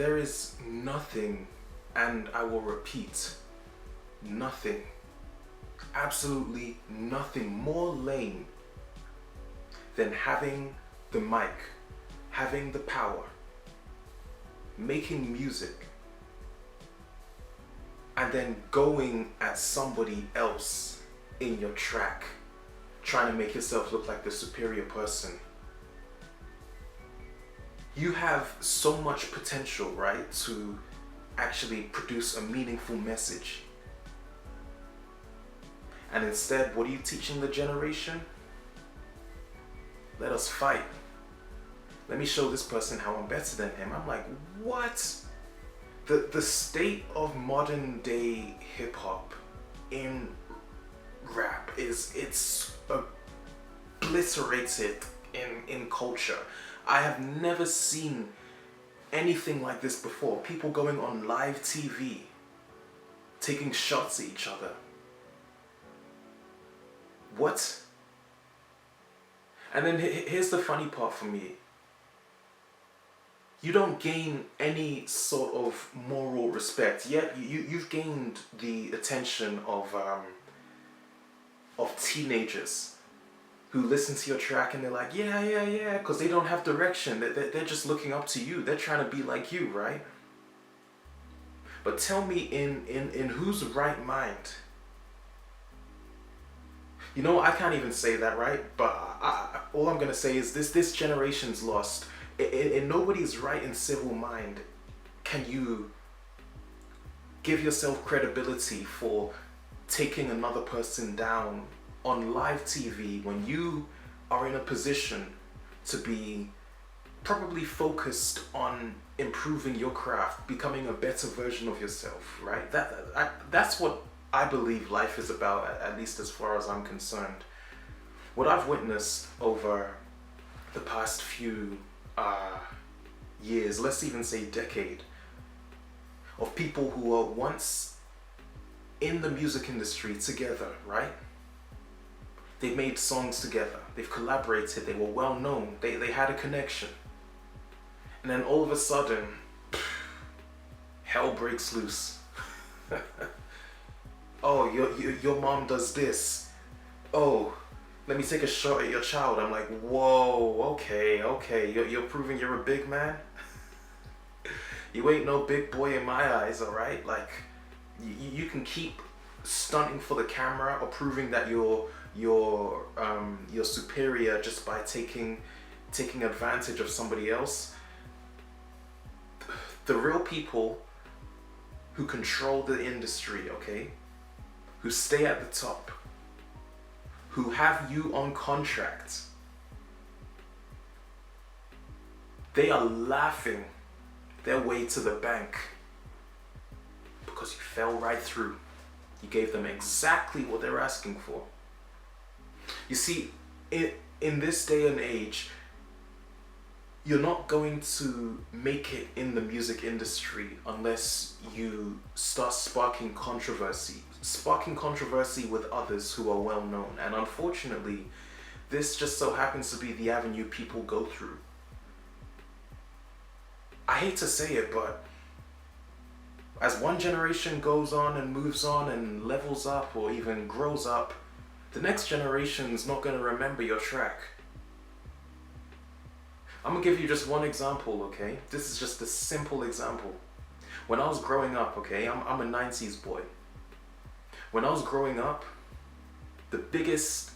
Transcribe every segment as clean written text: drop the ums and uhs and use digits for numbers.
there is nothing, and I will repeat, nothing, absolutely nothing more lame than having the mic, having the power, making music, and then going at somebody else in your track, trying to make yourself look like the superior person. You have so much potential, right, to actually produce a meaningful message. And instead, what are you teaching the generation? Let us fight. Let me show this person how I'm better than him. I'm like, what? The state of modern day hip hop in rap it's obliterated in culture. I have never seen anything like this before. People going on live TV, taking shots at each other. What? And then here's the funny part for me. You don't gain any sort of moral respect. Yet you've gained the attention of teenagers who listen to your track and they're like, yeah, because they don't have direction. They're just looking up to you. They're trying to be like you, right? But tell me, in whose right mind? You know, I can't even say that, right? But all I'm going to say is this generation's lost. In nobody's right and civil mind can you give yourself credibility for taking another person down on live TV when you are in a position to be probably focused on improving your craft, becoming a better version of yourself, right? That's what I believe life is about, at least as far as I'm concerned. What I've witnessed over the past few years, let's even say decade, of people who were once in the music industry together, right? They made songs together, they've collaborated, they were well known, they had a connection. And then all of a sudden, hell breaks loose. Oh, your mom does this. Oh, let me take a shot at your child. I'm like, whoa, okay. You're proving you're a big man? You ain't no big boy in my eyes, all right? Like, you can keep stunting for the camera or proving that you're superior just by taking advantage of somebody else. The real people who control the industry, okay? Who stay at the top, who have you on contract, they are laughing their way to the bank because you fell right through. You gave them exactly what they're asking for. You see, in this day and age, you're not going to make it in the music industry unless you start sparking controversy with others who are well known. And unfortunately, this just so happens to be the avenue people go through. I hate to say it, but as one generation goes on and moves on and levels up or even grows up, the next generation's not going to remember your track. I'm gonna give you just one example, okay? This is just a simple example. When I was growing up, okay, I'm a 90s boy. When I was growing up, the biggest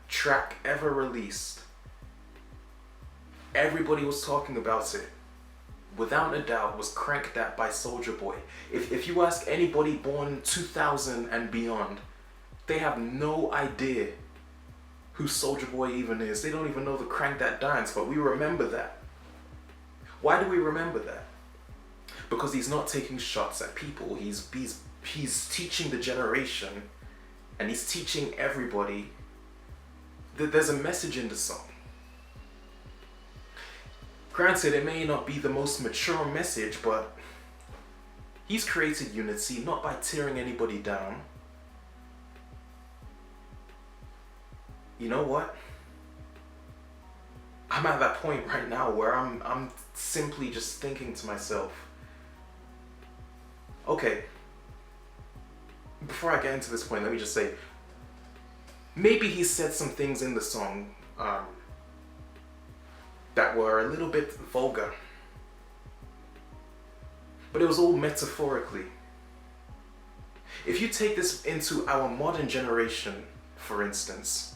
track ever released, everybody was talking about it, without a doubt, was Crank That by Soulja Boy. If you ask anybody born 2000 and beyond, they have no idea who Soulja Boy even is. They don't even know the Crank That dance, but we remember that. Why do we remember that? Because he's not taking shots at people. He's teaching the generation, and he's teaching everybody that there's a message in the song. Granted, it may not be the most mature message, but he's created unity, not by tearing anybody down. You know what? I'm at that point right now where I'm simply just thinking to myself, Okay, before I get into this point, let me just say, maybe he said some things in the song that were a little bit vulgar, but it was all metaphorically. If you take this into our modern generation, for instance,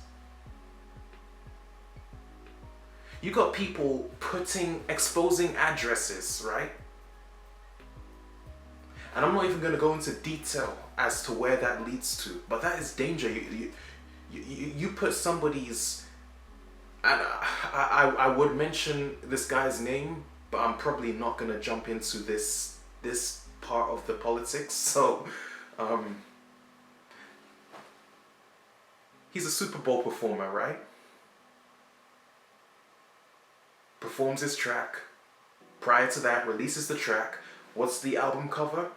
you got people exposing addresses, right? And I'm not even going to go into detail as to where that leads to, but that is danger. You put somebody's, and I would mention this guy's name, but I'm probably not going to jump into this part of the politics. So, he's a Super Bowl performer, right? Performs his track. Prior to that, releases the track. What's the album cover?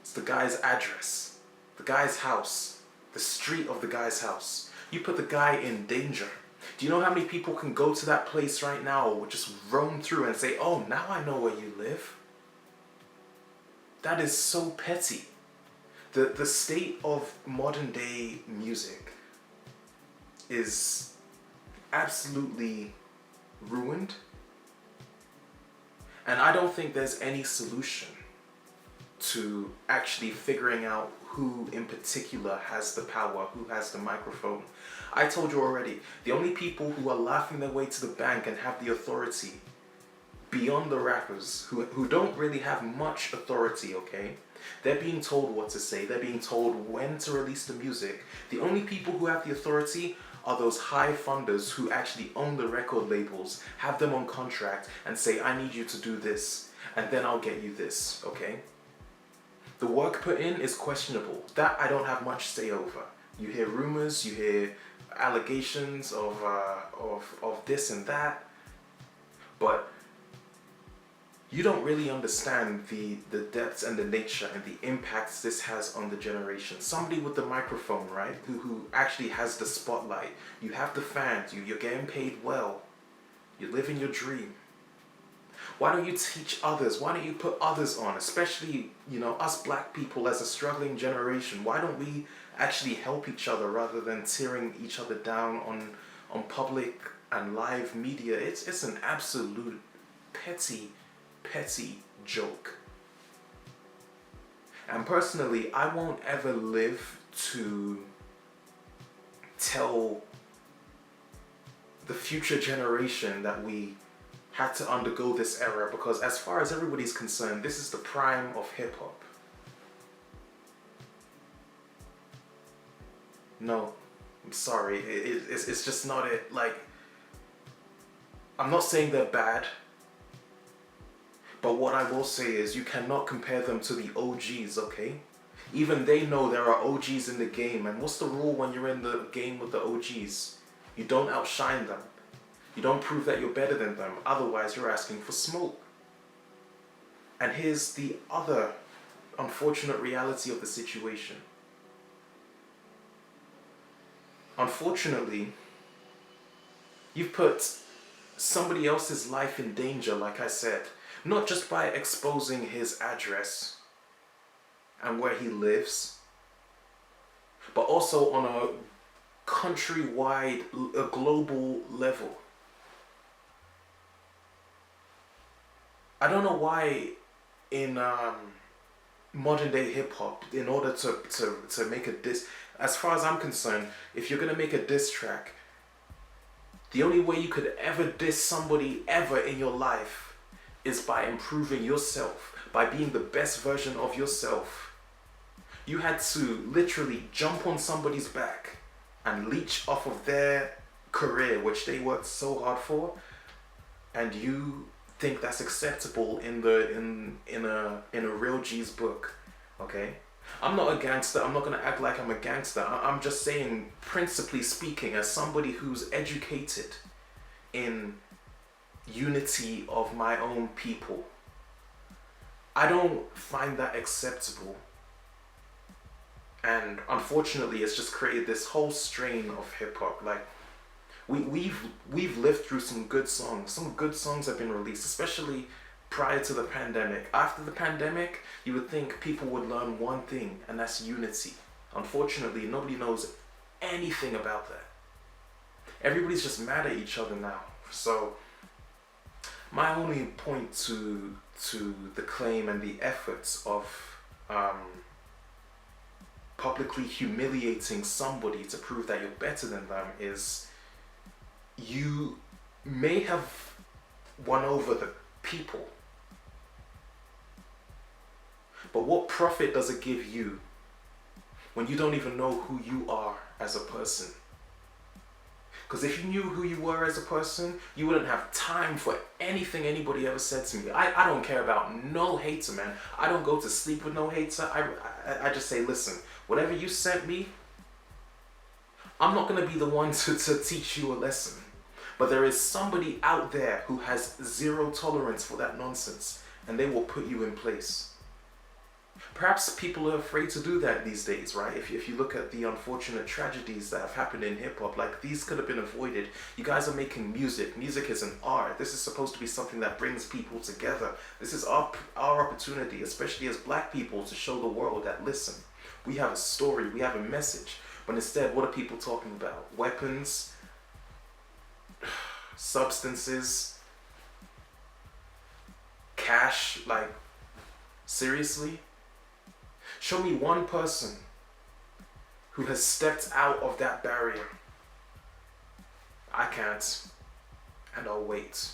It's the guy's address, the guy's house, the street of the guy's house. You put the guy in danger. Do you know how many people can go to that place right now or just roam through and say, oh, now I know where you live? That is so petty. The state of modern day music is absolutely ruined. And I don't think there's any solution to actually figuring out who in particular has the power, who has the microphone. I told you already, the only people who are laughing their way to the bank and have the authority beyond the rappers, who don't really have much authority, okay? They're being told what to say, they're being told when to release the music. The only people who have the authority are those high funders who actually own the record labels, have them on contract and say, I need you to do this, and then I'll get you this, okay? The work put in is questionable. That I don't have much say over. You hear rumors, you hear allegations of this and that, but you don't really understand the depths and the nature and the impacts this has on the generation. Somebody with the microphone, right, who actually has the spotlight. You have the fans, you're getting paid well, you're living your dream. Why don't you teach others? Why don't you put others on? Especially, us black people as a struggling generation. Why don't we actually help each other rather than tearing each other down on public and live media? It's an absolute petty joke. And personally, I won't ever live to tell the future generation that we had to undergo this era, because as far as everybody's concerned, this is the prime of hip-hop. No, I'm sorry, it's just not it. Like, I'm not saying they're bad, but what I will say is you cannot compare them to the OGs, okay? Even they know there are OGs in the game, and what's the rule when you're in the game with the OGs? You don't outshine them. You don't prove that you're better than them, otherwise you're asking for smoke. And here's the other unfortunate reality of the situation. Unfortunately, you've put somebody else's life in danger, like I said, not just by exposing his address and where he lives, but also on a countrywide, a global level. I don't know why in modern day hip hop, in order to make a diss, as far as I'm concerned, if you're gonna make a diss track, the only way you could ever diss somebody ever in your life is by improving yourself, by being the best version of yourself. You had to literally jump on somebody's back and leech off of their career, which they worked so hard for, and you think that's acceptable in a real G's book, okay? I'm not a gangster. I'm not gonna act like I'm a gangster. I'm just saying, principally speaking, as somebody who's educated in unity of my own people, I don't find that acceptable. And unfortunately, it's just created this whole strain of hip hop. Like, we've lived through some good songs. Some good songs have been released, especially prior to the pandemic. After the pandemic, you would think people would learn one thing, and that's unity. Unfortunately, nobody knows anything about that. Everybody's just mad at each other now. So my only point to the claim and the efforts of publicly humiliating somebody to prove that you're better than them is, you may have won over the people, but what profit does it give you when you don't even know who you are as a person? Because if you knew who you were as a person, you wouldn't have time for anything anybody ever said to me. I don't care about no hater, man. I don't go to sleep with no hater. I just say, listen, whatever you sent me, I'm not going to be the one to teach you a lesson. But there is somebody out there who has zero tolerance for that nonsense, and they will put you in place. Perhaps people are afraid to do that these days, right? If you look at the unfortunate tragedies that have happened in hip-hop, like, these could have been avoided. You guys are making music. Music is an art. This is supposed to be something that brings people together. This is our opportunity, especially as black people, to show the world that, listen, we have a story, we have a message. But instead, what are people talking about? Weapons, substances, cash. Like, seriously? Show me one person who has stepped out of that barrier. I can't, and I'll wait.